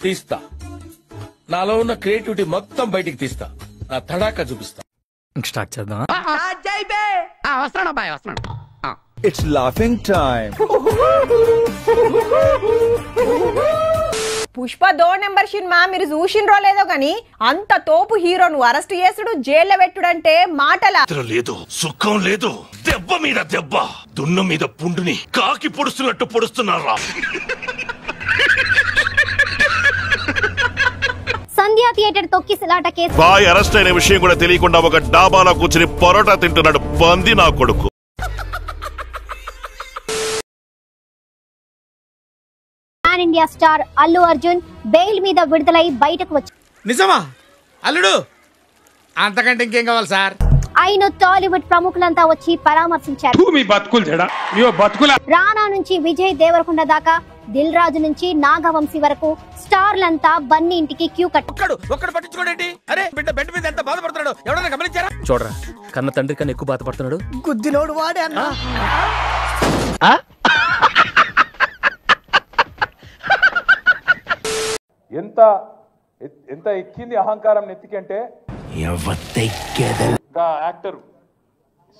తీస్తా, నాలో ఉన్న క్రియేటివిటీ మొత్తం బయటికి తీస్తా, నా తడాకా చూపిస్తా. స్టార్ట్ చేద్దాం. It's laughing time. Pushpa 2 number cinema మీరు చూసిండ్రో లేదో గాని అంత తోపు హీరోను అరెస్ట్ చేసుడు జైల్లో పెట్టుడంటే మాటల లేదు, సుఖం లేదు. దెబ్బ మీద దెబ్బ, దున్న మీద పుండుని కాకి పొడుస్తున్నట్టు పొడుస్తున్నారా? సంధ్యా థియేటర్ తొక్కిసలాట కేసు బాయ్ అరెస్ట్ అయిన విషయం కూడా తెలియకుండా ఒక డాబాలో కూర్చుని పరోటా తింటున్నాడు పంది నా కొడుకు. Pan India star Allu Arjun bail మీద విడుదలై బయటకు వచ్చారు. నిజమా అల్లుడు? అంతకంటే ఇంకేం కావాలి సార్? ఆయన టాలీవుడ్ ప్రముఖులంతా వచ్చి పరామర్శించారు. రానా నుంచి విజయ్ దేవరకొండ దాకా, దిల్ రాజు నుంచి నాగవంశీ వరకు స్టార్లంతా బన్నీ ఇంటికి క్యూ కట్టారు. ఒక్కడు పట్టించుకోండి. అరే బిడ్డ బెడ్ మీద ఎంత బాధపడుతున్నాడు ఎవరైనా గమనించారా? చూడరా, కన్న తండ్రి కన్నా ఎక్కువ బాధపడుతున్నాడు. గుద్దినోడు వాడే అన్న. ఎంత ఎక్కింది అహంకారం నెత్తికంటే actor,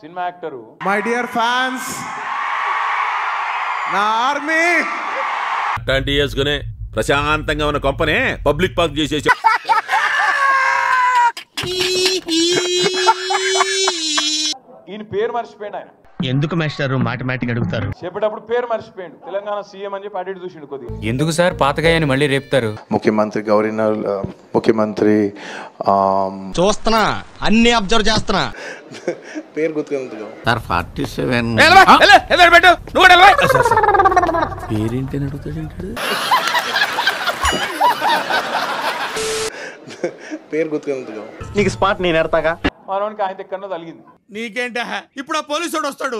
cinema actor. My dear fans, నా ఆర్మీ అట్లాంటి వేసుకునే ప్రశాంతంగా ఉన్న కొంపనే పబ్లిక్ పార్క్ చేసేసి ఈయన పేరు మర్చిపోయాడు. ఆయన ఎందుకు మాస్టారు మాటిమాటికి అడుగుతారు? చెప్పేటప్పుడు పేరు మర్చిపోయాడు. తెలంగాణ సీఎం అని చెప్పి అడిగి చూసిండు కొద్దిగా. ఎందుకు సార్ పాతగాయని మళ్ళీ రేపుతారు? ముఖ్యమంత్రి గవర్నర్, ముఖ్యమంత్రి చూస్తున్నా, అన్ని అబ్జర్వ్ చేస్తున్నా. పేరు గుర్తుకుంటుంది సార్ 47 పేరేంటి అని అడుగుతాడు. పేరు గుర్తుకుంటుంది. నీకు స్పాట్ నేను ఎడతాగా. మనోనికి ఆయన ఎక్కడో తగిలింది. నీకేంట ఇప్పుడు ఆ పోలీసు వస్తాడు.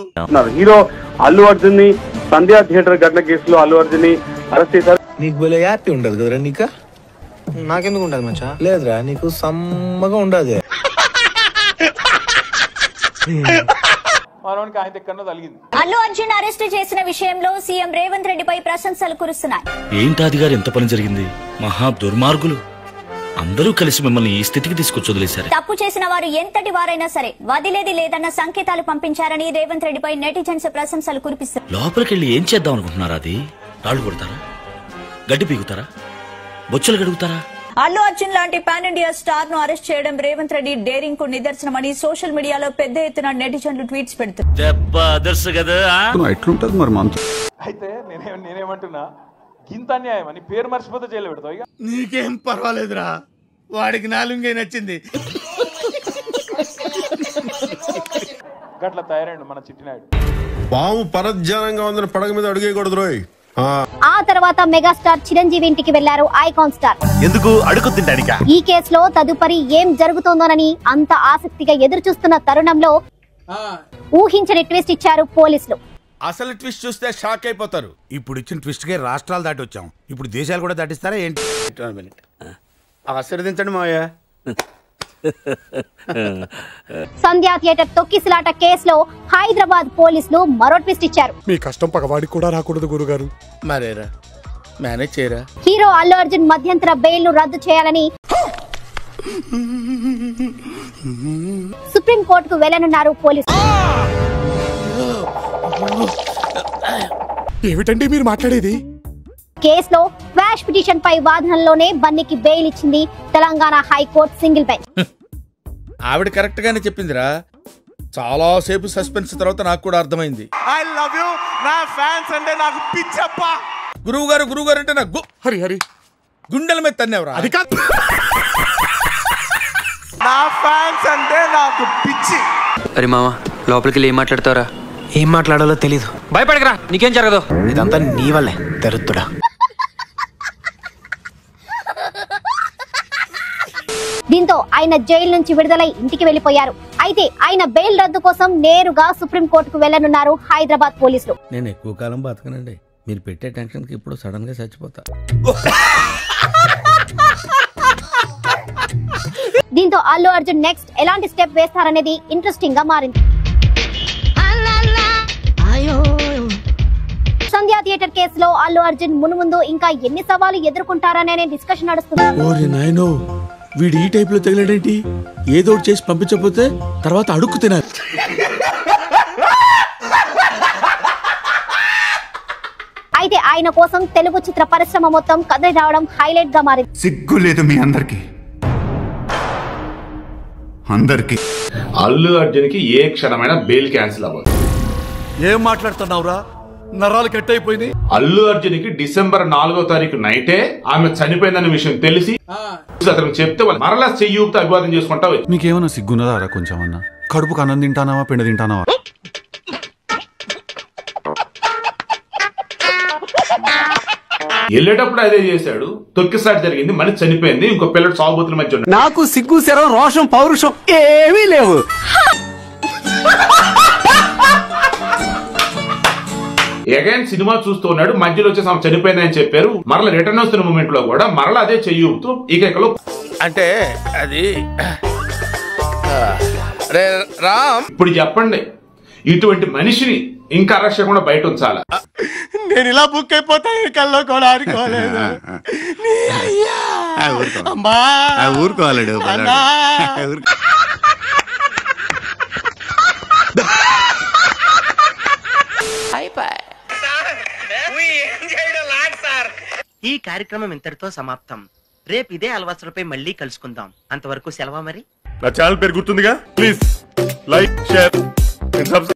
హీరో అల్లు అర్జున్ ని సంధ్యా థియేటర్ ఘటన కేసులో అల్లు అర్జున్ ని అరెస్ట్ చేశారు. నీకు భలే హ్యాపీ ఉండదు కదరా? నీకా? నాకెందుకు ఉండదు మచ్చా? లేదురా, నీకు సమ్మగా ఉండదు. మనోనికి ఆయన ఎక్కడో తగిలింది. అల్లు అర్జున్ అరెస్ట్ చేసిన విషయంలో సీఎం రేవంత్ రెడ్డిపై ప్రశంసలు కురుస్తున్నాయి. ఏంటాది గారు, ఎంత పని జరిగింది? మహా దుర్మార్గులు అందరూ కలిసి మిమ్మల్ని ఈ స్థితికి తీసుకొచ్చి వదిలేశారు. తప్పు చేసిన వారు ఎంతటి వారైనా సరే వదిలేది లేదన్న సంకేతాలు పంపించారని రేవంత్ రెడ్డిపై నెటిజన్స్ ప్రశంసలు కురిపిస్తారు. లోపలికెళ్ళి ఏం చేద్దాం అనుకుంటున్నారా? అది రాళ్లు కొడతారా? గడ్డి పీగుతారా? బొచ్చులు గడుగుతారా? అల్లు అర్జున్ లాంటి పాన్ ఇండియా స్టార్ ను అరెస్ట్ చేయడం రేవంత్ రెడ్డి డేరింగ్ కు నిదర్శనమని సోషల్ మీడియాలో పెద్ద ఎత్తున నెటిజన్లు ట్వీట్స్ పెడుతున్నారు. అయితే నేనేమంటున్నా, ఇంత అన్యాయం అని పేరు మర్చిపోతే జైలు పెడతావు. ఇక నీకేం పర్వాలేదురా, వాడికి నాలుగే నచ్చింది. గట్ల తయారైండు మన చిట్టినాయుడు. పాము పరధ్యానంగా ఉందని పడగ మీద అడుగేయకూడదు రోయ్. ఆ తర్వాత మెగాస్టార్ చిరంజీవి ఇంటికి వెళ్లారు ఐకాన్ స్టార్. ఎందుకు అడుగు తింటానిక? ఈ కేసులో తదుపరి ఏం జరుగుతోందోనని అంత ఆసక్తిగా ఎదురు చూస్తున్న తరుణంలో ఊహించని ట్విస్ట్ ఇచ్చారు పోలీసులు. అసలు ట్విస్ట్ చూస్తే షాక్ అయిపోతారు. ఇప్పుడు ఇచ్చిన ట్విస్ట్ కే రాష్ట్రాలు దాటి వచ్చాం, ఇప్పుడు దేశాలు కూడా దాటిస్తారా ఏంటి? ఆశీర్వదించండి మావయ్య. సంధ్యా థియేటర్ తొక్కిసలాట కేసులో హైదరాబాద్ పోలీసులు మరో ట్విస్ట్ ఇచ్చారు. మీ కష్టం పగవాడికి కూడా రాకూడదు గురుగారు. మరేరా మేనేజ్ చేయరా. హీరో అల్లు అర్జున్ మధ్యంతర బెయిల్ ను రద్దు చేయాలని సుప్రీం కోర్టుకు వెళ్లనున్నారు పోలీసులు. ఏమిటండి మీరు మాట్లాడేది? కేసులో క్వాష్ పిటిషన్ పై వాదనలోనే బన్నీకి బెయిల్ ఇచ్చింది తెలంగాణ హైకోర్టు సింగిల్ బెంచ్. ఆవిడ కరెక్ట్ గానే చెప్పిందిరా. చాలా సేపు సస్పెన్స్ తర్వాత నాకు కూడా అర్థమైంది. I love you. నా ఫ్యాన్స్ అంటే నాకు పిచ్చప్ప. గురువు గారు అంటే నాకు హరి హరి గుండెల మీద తన్నేవరా? అది కాదు. నా ఫ్యాన్స్ అంటే నాకు పిచ్చి. అరే మామ, లోపలికి ఏం మాట్లాడతారా? ఏం మాట్లాడాలో తెలీదు. భయపడకరా, నీకేం జరగదు. ఇదంతా నీ వల్లే తెరుతుడా. దీంతో ఆయన జైలు నుంచి విడుదలై ఇంటికి వెళ్లిపోయారు. అయితే ఆయన బెయిల్ రద్దు కోసం నేరుగా సుప్రీం కోర్టుకు వెళ్లనున్నారు హైదరాబాద్ పోలీసులు. నేను ఎక్కువ కాలం బతకనండి, మీరు పెట్టే టెన్షన్ కి ఇప్పుడు సడన్ గా చచ్చిపోతా. దీంతో అల్లు అర్జున్ నెక్స్ట్ ఎలాంటి స్టెప్ వేస్తారనేది ఇంట్రెస్టింగ్ గా మారింది. సంధ్యా థియేటర్ కేసులో అల్లు అర్జున్ మునుముందు ఇంకా ఎన్ని సవాలు ఎదుర్కొంటారనే డిస్కషన్ నడుస్తుంది. ఓరి నాయనో, వీడు ఈ టైప్ లో తగిలాడేంటి? ఏదో ఒకటి చేసి పంపించకపోతే తర్వాత అడుక్కు తినాలి. అయితే ఆయన కోసం తెలుగు చిత్ర పరిశ్రమ మొత్తం కదిలి రావడం హైలైట్ గా మారింది. సిగ్గు లేదు మీ అందరికి. అల్లు అర్జున్ కి ఏ క్షణమైన బెయిల్ క్యాన్సిల్ అవ్వదు. ఏం మాట్లాడుతున్నావురా? నరాలు కట్ అయిపోయింది. అల్లు అర్జున్ కి డిసెంబర్ 4వ తారీఖు నైటే ఆమె చనిపోయిందన్న విషయం తెలిసి అతను చెప్తే వాళ్ళు మరలా చెయ్యూపుతో అభివాదం చేసుకుంటా. మీకేమన్నా సిగ్గున్నదారా కొంచెం అన్న? కడుపుకు అన్నం తింటానావా, పిండ తింటానావా? వెళ్ళేటప్పుడు అదే చేశాడు. తొక్కిసారి జరిగింది, మళ్ళీ చనిపోయింది. ఇంకో పిల్లడు సాగుబోతుల మధ్య. నాకు సిగ్గు, శరం, రోషం, పౌరుషం ఏమీ లేవు. ఎగైన్ సినిమా చూస్తూ ఉన్నాడు, మధ్యలో వచ్చేసి ఆమె చనిపోయిందని చెప్పారు. మరలా రిటర్న్ వస్తున్న మూమెంట్ లో కూడా మరలా అదే చెయ్యూపుతూ ఈకలో అంటే అది రామ్. ఇప్పుడు చెప్పండి, ఇటువంటి మనిషిని ఇంకా అరెస్ట్ చేయకుండా బయట ఉంచాలా? నేను ఇలా బుక్ అయిపోతాను కల్లో కూడా ఆడుకోలేదు. ఊరుకోవాలడు. ఈ కార్యక్రమం ఇంతటితో సమాప్తం. రేపు ఇదే అలవాసులపై మళ్ళీ కలుసుకుందాం. అంతవరకు సెలవా మరి. నా ఛానల్ పేరు గుర్తుందిగా? Please like, share.